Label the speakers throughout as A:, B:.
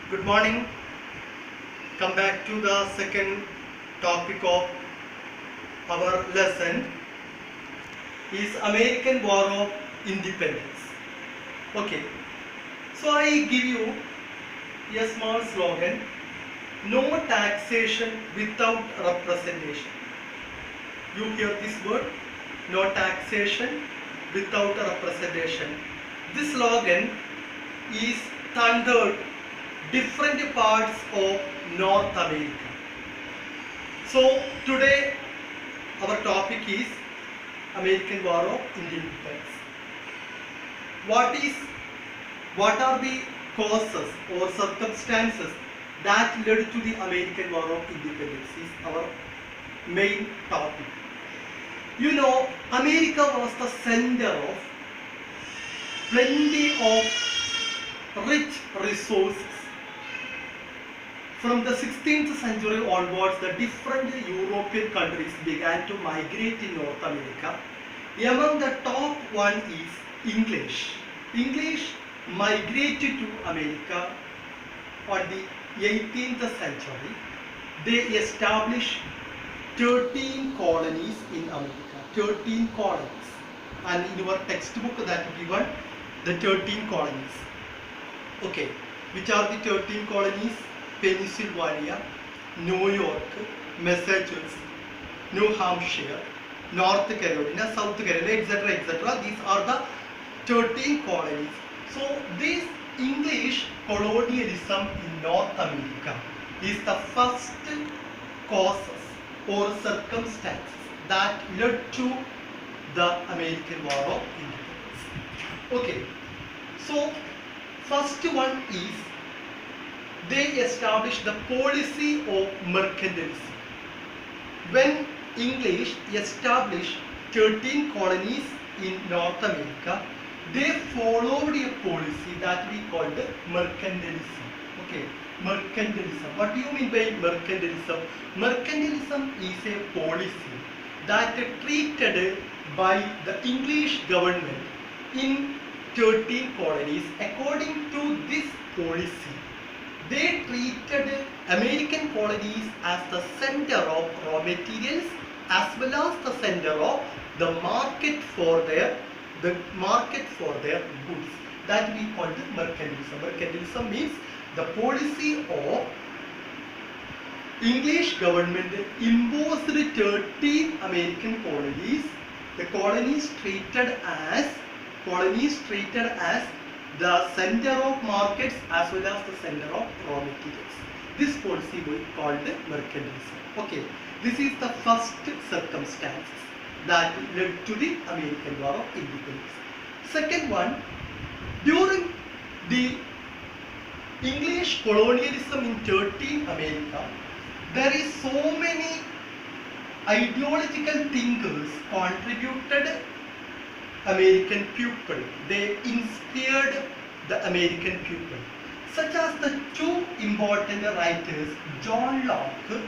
A: Good morning. Come back to the second topic of our lesson is American War of Independence. Okay. So I give you a small slogan: no taxation without representation. You hear this word? No taxation without representation. This slogan is thundered different parts of North America. So today our topic is American War of Independence. What are the causes or circumstances that led to the American War of Independence is our main topic. You know, America was the center of plenty of rich resources. From the 16th century onwards, the different European countries began to migrate in North America. Among the top one is English. English migrated to America on the 18th century. They established 13 colonies in America. 13 colonies. And in your textbook that given the 13 colonies. Okay. Which are the 13 colonies? Pennsylvania, New York, Massachusetts, New Hampshire, North Carolina, South Carolina, etc. etc. These are the 13 colonies. So this English colonialism in North America is the first causes or circumstances that led to the American War of Independence. Okay, so first one is they established the policy of mercantilism. When English established 13 colonies in North America, they followed a policy that we called mercantilism. Okay, mercantilism. What do you mean by mercantilism? Mercantilism is a policy that treated by the English government in 13 colonies. According to this policy, they treated American colonies as the center of raw materials as well as the center of the market for their goods. That we call it mercantilism. Mercantilism means the policy of English government imposed 13 American colonies. The colonies treated as the center of markets as well as the center of raw materials. This policy we called mercantilism. Okay, this is the first circumstances that led to the American War of Independence. Second one, during the English colonialism in 13 America, there is so many ideological thinkers contributed American people. They inspired the American people, such as the two important writers, John Locke,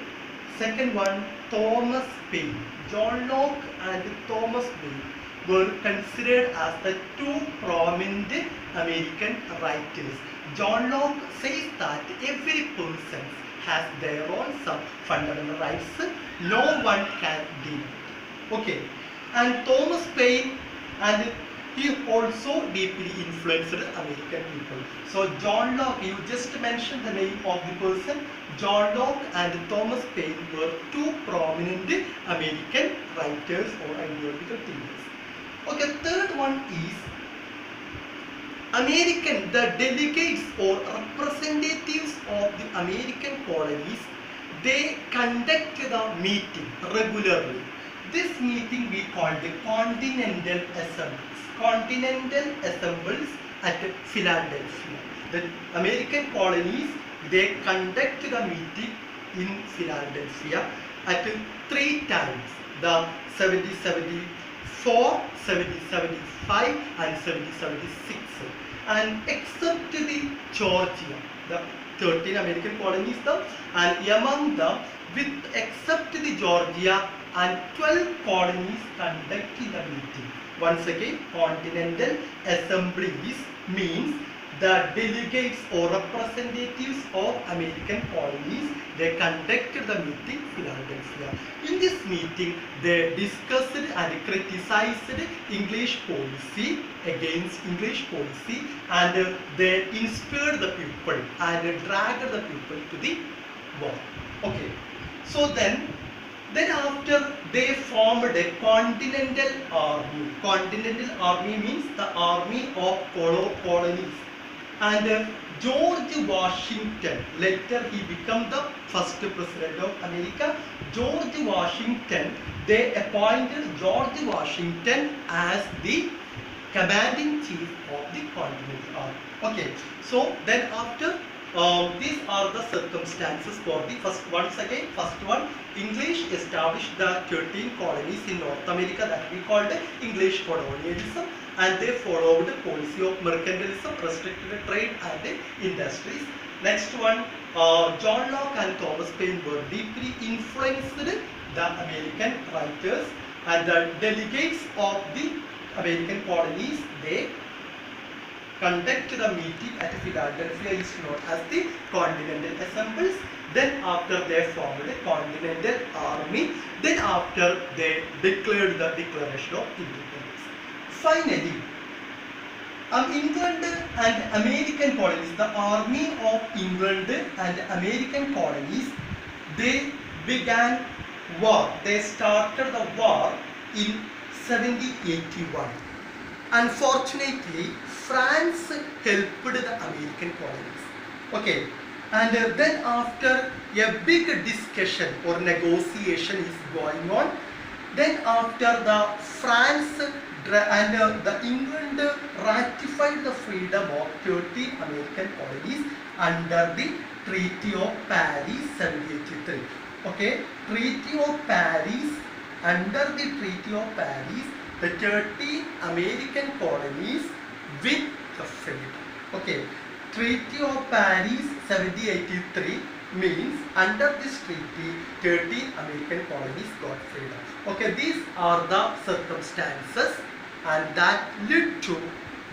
A: second one Thomas Paine. John Locke and Thomas Paine were considered as the two prominent American writers. John Locke says that every person has their own some fundamental rights, no one can deny it. Okay, and Thomas Paine, and he also deeply influenced American people. So John Locke, you just mentioned the name of the person. John Locke and Thomas Paine were two prominent American writers or ideological thinkers. Okay, third one is the delegates or representatives of the American colonies, they conduct the meeting regularly. This meeting we call the Continental Assemblies. Continental Assemblies at Philadelphia. The American colonies, they conduct the meeting in Philadelphia at 3 times. The 1774, 1775 and 1776. And except the Georgia, the 13 American colonies, and among them, with except the Georgia and 12 colonies conducting the meeting. Once again, Continental Assemblies means the delegates or representatives of American colonies, they conducted the meeting in Philadelphia. In this meeting, they discussed and criticized English policy against English policy, and they inspired the people and dragged the people to the war. Okay, so then after they formed a continental army. Continental army means the army of colonies. And George Washington, later he became the first president of America. George Washington, they appointed George Washington as the commanding chief of the continental army. Okay, so then after these are the circumstances for the first. Once again, first one, English established the 13 colonies in North America that we called English colonialism, and they followed the policy of mercantilism, restricted trade and industries. Next one, John Locke and Thomas Paine were deeply influenced the American writers, and the delegates of the American colonies, they conduct the meeting at Philadelphia is known as the Continental Assemblies. Then after they formed the Continental Army, then after they declared the Declaration of Independence. Finally, England and American colonies, the army of England and American colonies, they began war. They started the war in 1781. Unfortunately, France helped the American colonies. Okay, and then after a big discussion or negotiation is going on, then after the France and the England ratified the freedom of 30 American colonies under the Treaty of Paris 1783. Okay, Treaty of Paris, under the Treaty of Paris, the 30 American colonies with the freedom. Okay, Treaty of Paris 1783 means under this treaty 30 American colonies got freedom. Okay, these are the circumstances and that led to,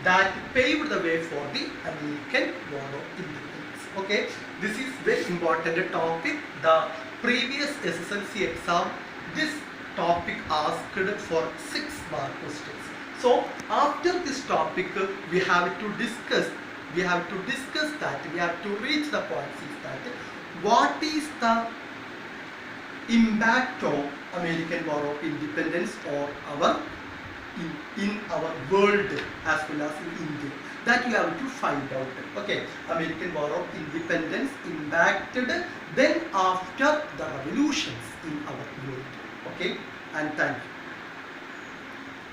A: that paved the way for the American War of Independence. Okay, this is very important topic. The previous SSLC exam, this topic asked for 6 mark questions. So after this topic we have to discuss that, we have to reach the point is that what is the impact of American War of Independence or in our world as well as in India, that you have to find out. Okay, American War of Independence impacted then after the revolutions in our world. Okay, and thank you.